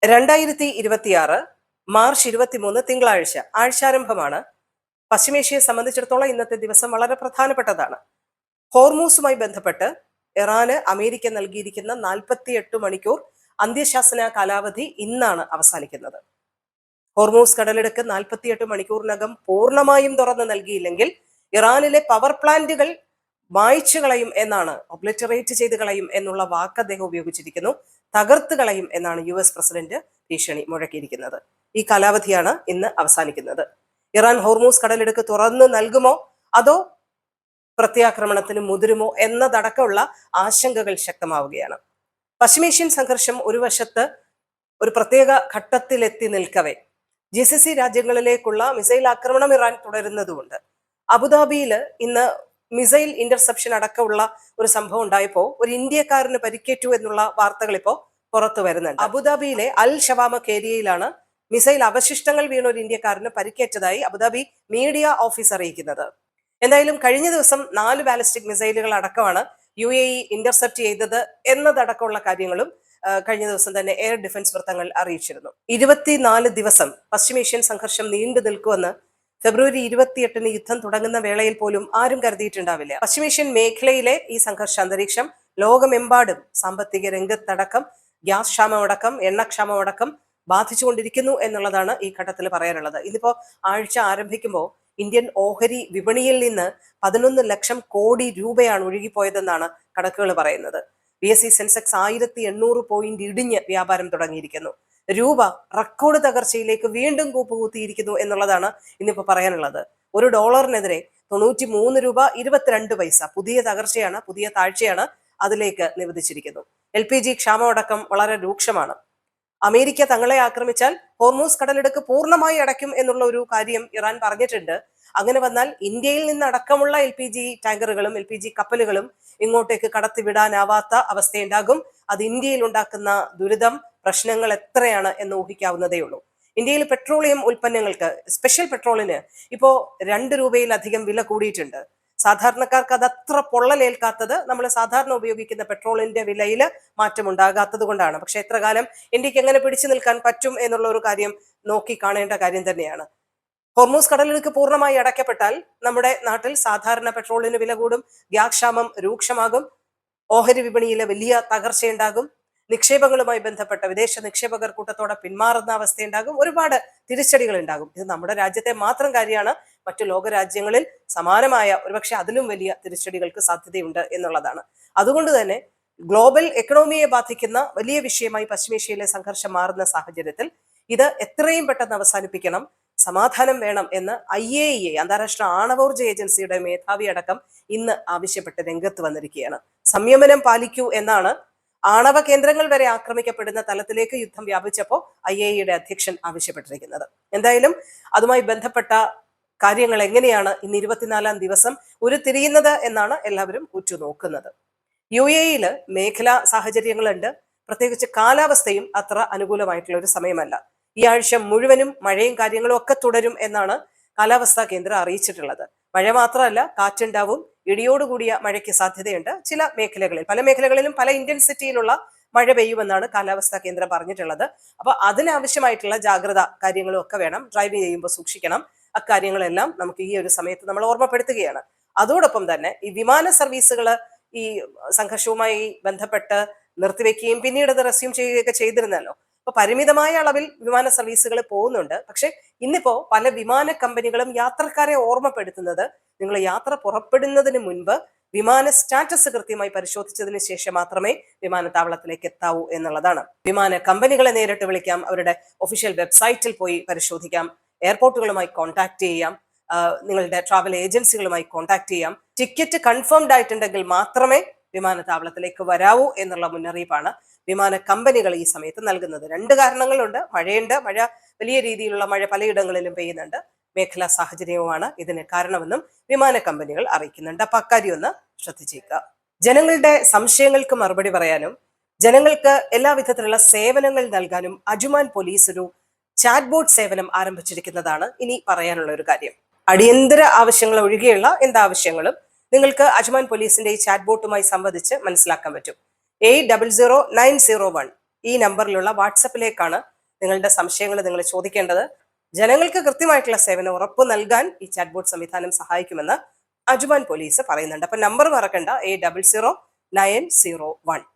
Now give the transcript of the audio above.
2026 March 23 തിങ്കളാഴ്ച ആഴ്ചാരംഭമാണ്. പശ്ചിമേഷ്യയെ സംബന്ധിച്ചിടത്തോളം ഇന്നത്തെ ദിവസം വളരെ പ്രധാനപ്പെട്ടതാണ്. ഹോർമൂസുമായി ബന്ധപ്പെട്ട് ഇറാന് അമേരിക്ക നൽകിയിരിക്കുന്ന 48 മണിക്കൂർ അന്ത്യശാസന കാലാവധി ഇന്നാണ് അവസാനിക്കുന്നത്. ഹോർമൂസ് കടലിടുക്ക് 48 മണിക്കൂറിനകം പൂർണ്ണമായും തുറന്നു നൽകിയില്ലെങ്കിൽ ഇറാനിലെ പവർ പ്ലാന്റുകൾ മായ്ച്ചു കളയും എന്നാണ്, ഒബ്ലിറ്ററേറ്റ് ചെയ്ത് കളയും എന്നുള്ള വാക്ക് അദ്ദേഹം ഉപയോഗിച്ചിരിക്കുന്നു. തകർത്ത് കളയും എന്നാണ് US പ്രസിഡന്റ് ഭീഷണി മുഴക്കിയിരിക്കുന്നത്. ഈ കാലാവധിയാണ് ഇന്ന് അവസാനിക്കുന്നത്. ഇറാൻ ഹോർമൂസ് കടലിടുക്ക് തുറന്നു നൽകുമോ അതോ പ്രത്യാക്രമണത്തിന് മുതിരുമോ എന്നതടക്കമുള്ള ആശങ്കകൾ ശക്തമാവുകയാണ്. പശ്ചിമേഷ്യൻ സംഘർഷം ഒരു വശത്ത് ഒരു പ്രത്യേക ഘട്ടത്തിലെത്തി നിൽക്കവേ GCC രാജ്യങ്ങളിലേക്കുള്ള മിസൈൽ ആക്രമണം ഇറാൻ തുടരുന്നതുകൊണ്ട് അബുദാബിയിൽ ഇന്ന് മിസൈൽ ഇന്റർസെപ്ഷൻ അടക്കമുള്ള ഒരു സംഭവം ഉണ്ടായപ്പോൾ ഒരു ഇന്ത്യക്കാരന് പരിക്കേറ്റു എന്നുള്ള വാർത്തകൾ ഇപ്പോൾ പുറത്തു വരുന്നുണ്ട്. അബുദാബിയിലെ അൽ ഷവാമക് ഏരിയയിലാണ് മിസൈൽ അവശിഷ്ടങ്ങൾ വീണ ഒരു ഇന്ത്യക്കാരന് പരിക്കേറ്റതായി അബുദാബി മീഡിയ ഓഫീസ് അറിയിക്കുന്നത്. എന്തായാലും കഴിഞ്ഞ ദിവസം 4 ബാലിസ്റ്റിക് മിസൈലുകൾ അടക്കമാണ് UAE ഇന്റർസെപ്റ്റ് ചെയ്തത് എന്നതടക്കമുള്ള കാര്യങ്ങളും കഴിഞ്ഞ ദിവസം തന്നെ എയർ ഡിഫൻസ് വൃത്തങ്ങൾ അറിയിച്ചിരുന്നു. 24 ദിവസം പശ്ചിമേഷ്യൻ സംഘർഷം നീണ്ടു നിൽക്കുമെന്ന് ഫെബ്രുവരി 28 യുദ്ധം തുടങ്ങുന്ന വേളയിൽ പോലും ആരും കരുതിയിട്ടുണ്ടാവില്ല. പശ്ചിമേഷ്യൻ മേഖലയിലെ ഈ സംഘർഷ അന്തരീക്ഷം ലോകമെമ്പാടും സാമ്പത്തിക രംഗത്തടക്കം ഗ്യാസ് ക്ഷാമമടക്കം എണ്ണക്ഷാമമടക്കം ബാധിച്ചുകൊണ്ടിരിക്കുന്നു എന്നുള്ളതാണ് ഈ ഘട്ടത്തിൽ പറയാനുള്ളത്. ഇന്നിപ്പോ ആഴ്ച ആരംഭിക്കുമ്പോൾ ഇന്ത്യൻ ഓഹരി വിപണിയിൽ നിന്ന് 11 ലക്ഷം കോടി രൂപയാണ് ഒഴുകിപ്പോയതെന്നാണ് കണക്കുകൾ പറയുന്നത്. BSE സെൻസെക്സ് 1800 പോയിന്റ് ഇടിഞ്ഞ് വ്യാപാരം തുടങ്ങിയിരിക്കുന്നു. രൂപ റെക്കോർഡ് തകർച്ചയിലേക്ക് വീണ്ടും കൂപ്പുകൂത്തിയിരിക്കുന്നു എന്നുള്ളതാണ് ഇന്നിപ്പോ പറയാനുള്ളത്. ഒരു ഡോളറിനെതിരെ 93 രൂപ 22 പൈസ പുതിയ തകർച്ചയാണ്, പുതിയ താഴ്ചയാണ് അതിലേക്ക് നിവദിച്ചിരിക്കുന്നു. LPG ക്ഷാമമടക്കം വളരെ രൂക്ഷമാണ്. അമേരിക്ക തങ്ങളെ ആക്രമിച്ചാൽ ഹോർമൂസ് കടലിടുക്ക് പൂർണ്ണമായി അടയ്ക്കും എന്നുള്ള ഒരു കാര്യം ഇറാൻ പറഞ്ഞിട്ടുണ്ട്. അങ്ങനെ വന്നാൽ ഇന്ത്യയിൽ നിന്നടക്കമുള്ള LPG ടാങ്കറുകളും LPG കപ്പലുകളും ഇങ്ങോട്ടേക്ക് കടത്തിവിടാനാവാത്ത അവസ്ഥയുണ്ടാകും. അത് ഇന്ത്യയിൽ ഉണ്ടാക്കുന്ന ദുരിതം, പ്രശ്നങ്ങൾ എത്രയാണ് എന്ന് ഊഹിക്കാവുന്നതേ ഉള്ളൂ. ഇന്ത്യയിൽ പെട്രോളിയം ഉൽപ്പന്നങ്ങൾക്ക്, സ്പെഷ്യൽ പെട്രോളിന് ഇപ്പോ 2 രൂപയിലധികം വില കൂടിയിട്ടുണ്ട്. സാധാരണക്കാർക്ക് അതത്ര പൊള്ളലേൽക്കാത്തത് നമ്മൾ സാധാരണ ഉപയോഗിക്കുന്ന പെട്രോളിന്റെ വിലയിൽ മാറ്റമുണ്ടാകാത്തത് കൊണ്ടാണ്. പക്ഷെ എത്ര കാലം ഇന്ത്യക്ക് എങ്ങനെ പിടിച്ചു നിൽക്കാൻ പറ്റും എന്നുള്ള ഒരു കാര്യം നോക്കി കാണേണ്ട കാര്യം തന്നെയാണ്. ഹോർമൂസ് കടലിടുക്ക് പൂർണ്ണമായി അടയ്ക്കപ്പെട്ടാൽ നമ്മുടെ നാട്ടിൽ സാധാരണ പെട്രോളിന് വില കൂടും, ഗ്യാസ് ക്ഷാമം രൂക്ഷമാകും, ഓഹരി വിപണിയിലെ വലിയ തകർച്ചയുണ്ടാകും, നിക്ഷേപങ്ങളുമായി ബന്ധപ്പെട്ട വിദേശ നിക്ഷേപകർ കൂട്ടത്തോടെ പിന്മാറുന്ന അവസ്ഥയുണ്ടാകും, ഒരുപാട് തിരിച്ചടികൾ ഉണ്ടാകും. ഇത് നമ്മുടെ രാജ്യത്തെ മാത്രം കാര്യമാണ്. മറ്റു ലോകരാജ്യങ്ങളിൽ സമാനമായ ഒരുപക്ഷെ അതിലും വലിയ തിരിച്ചടികൾക്ക് സാധ്യതയുണ്ട് എന്നുള്ളതാണ്. അതുകൊണ്ട് തന്നെ ഗ്ലോബൽ എക്കണോമിയെ ബാധിക്കുന്ന വലിയ വിഷയമായി പശ്ചിമേഷ്യയിലെ സംഘർഷം മാറുന്ന സാഹചര്യത്തിൽ ഇത് എത്രയും പെട്ടെന്ന് അവസാനിപ്പിക്കണം, സമാധാനം വേണം എന്ന് IAEA അന്താരാഷ്ട്ര ആണവോർജ ഏജൻസിയുടെ മേധാവി അടക്കം ഇന്ന് ആവശ്യപ്പെട്ട് രംഗത്ത് വന്നിരിക്കുകയാണ്. സംയമനം പാലിക്കൂ എന്നാണ്. ആണവ കേന്ദ്രങ്ങൾ വരെ ആക്രമിക്കപ്പെടുന്ന തലത്തിലേക്ക് യുദ്ധം വ്യാപിച്ചപ്പോൾ IAEA അധ്യക്ഷൻ ആവശ്യപ്പെട്ടിരിക്കുന്നത്. എന്തായാലും അതുമായി ബന്ധപ്പെട്ട കാര്യങ്ങൾ എങ്ങനെയാണ് ഇന്ന് 24-ാം ദിവസം ഉരുത്തിരിയുന്നത് എന്നാണ് എല്ലാവരും ഉറ്റുനോക്കുന്നത്. UAE മേഖലാ സാഹചര്യങ്ങളുണ്ട്. പ്രത്യേകിച്ച് കാലാവസ്ഥയും അത്ര അനുകൂലമായിട്ടുള്ള ഒരു സമയമല്ല. ഈ ആഴ്ച മുഴുവനും മഴയും കാര്യങ്ങളും ഒക്കെ തുടരും എന്നാണ് കാലാവസ്ഥാ കേന്ദ്രം അറിയിച്ചിട്ടുള്ളത്. മഴ മാത്രമല്ല, കാറ്റുണ്ടാവും, ഇടിയോടുകൂടിയ മഴയ്ക്ക് സാധ്യതയുണ്ട്. ചില മേഖലകളിൽ, പല മേഖലകളിലും പല ഇന്റൻസിറ്റിയിലുള്ള മഴ പെയ്യുമെന്നാണ് കാലാവസ്ഥാ കേന്ദ്രം പറഞ്ഞിട്ടുള്ളത്. അപ്പൊ അതിനാവശ്യമായിട്ടുള്ള ജാഗ്രത കാര്യങ്ങളും ഒക്കെ വേണം. ഡ്രൈവ് ചെയ്യുമ്പോൾ സൂക്ഷിക്കണം. അക്കാര്യങ്ങളെല്ലാം നമുക്ക് ഈ ഒരു സമയത്ത് നമ്മൾ ഓർമ്മപ്പെടുത്തുകയാണ്. അതോടൊപ്പം തന്നെ ഈ വിമാന സർവീസുകൾ ഈ സംഘർഷവുമായി ബന്ധപ്പെട്ട് നിർത്തിവെക്കുകയും പിന്നീട് അത് റെസ്യൂം ചെയ്യുകയൊക്കെ ചെയ്തിരുന്നല്ലോ. അപ്പൊ പരിമിതമായ അളവിൽ വിമാന സർവീസുകൾ പോകുന്നുണ്ട്. പക്ഷെ ഇന്നിപ്പോ പല വിമാന കമ്പനികളും യാത്രക്കാരെ ഓർമ്മപ്പെടുത്തുന്നത് നിങ്ങൾ യാത്ര പുറപ്പെടുന്നതിന് മുൻപ് വിമാന സ്റ്റാറ്റസ് കൃത്യമായി പരിശോധിച്ചതിന് ശേഷം മാത്രമേ വിമാനത്താവളത്തിലേക്ക് എത്താവൂ എന്നുള്ളതാണ്. വിമാന കമ്പനികളെ നേരിട്ട് വിളിക്കാം, അവരുടെ ഒഫീഷ്യൽ വെബ്സൈറ്റിൽ പോയി പരിശോധിക്കാം, എയർപോർട്ടുകളുമായി കോൺടാക്ട് ചെയ്യാം, നിങ്ങളുടെ ട്രാവൽ ഏജൻസികളുമായി കോൺടാക്ട് ചെയ്യാം. ടിക്കറ്റ് കൺഫേംഡ് ആയിട്ടുണ്ടെങ്കിൽ മാത്രമേ വിമാനത്താവളത്തിലേക്ക് വരാവൂ എന്നുള്ള മുന്നറിയിപ്പാണ് വിമാന കമ്പനികൾ ഈ സമയത്ത് നൽകുന്നത്. 2 കാരണങ്ങളുണ്ട്. മഴയുണ്ട്, മഴ വലിയ രീതിയിലുള്ള മഴ പലയിടങ്ങളിലും പെയ്യുന്നുണ്ട്. മേഖലാ സാഹചര്യവുമാണ് ഇതിന് കാരണമെന്നും വിമാന കമ്പനികൾ അറിയിക്കുന്നുണ്ട്. അപ്പൊ അക്കാര്യം ഒന്ന് ശ്രദ്ധിച്ചേക്കുക. ജനങ്ങളുടെ സംശയങ്ങൾക്ക് മറുപടി പറയാനും ജനങ്ങൾക്ക് എല്ലാവിധത്തിലുള്ള സേവനങ്ങൾ നൽകാനും അജുമാൻ പോലീസ് ഒരു ചാറ്റ് ബോട്ട് സേവനം ആരംഭിച്ചിരിക്കുന്നതാണ് ഇനി പറയാനുള്ള ഒരു കാര്യം. അടിയന്തര ആവശ്യങ്ങൾ ഒഴികെയുള്ള എന്താവശ്യങ്ങളും നിങ്ങൾക്ക് അജ്മാൻ പോലീസിന്റെ ഈ ചാറ്റ് ബോട്ടുമായി സംവദിച്ച് മനസ്സിലാക്കാൻ പറ്റും. 800901 ഈ നമ്പറിലുള്ള വാട്സപ്പിലേക്കാണ് നിങ്ങളുടെ സംശയങ്ങൾ നിങ്ങൾ ചോദിക്കേണ്ടത്. ജനങ്ങൾക്ക് കൃത്യമായിട്ടുള്ള സേവനം ഉറപ്പ് നൽകാൻ ഈ ചാറ്റ് ബോട്ട് സംവിധാനം സഹായിക്കുമെന്ന് അജ്മാൻ പോലീസ് പറയുന്നുണ്ട്. അപ്പൊ നമ്പർ മറക്കണ്ട, 800901.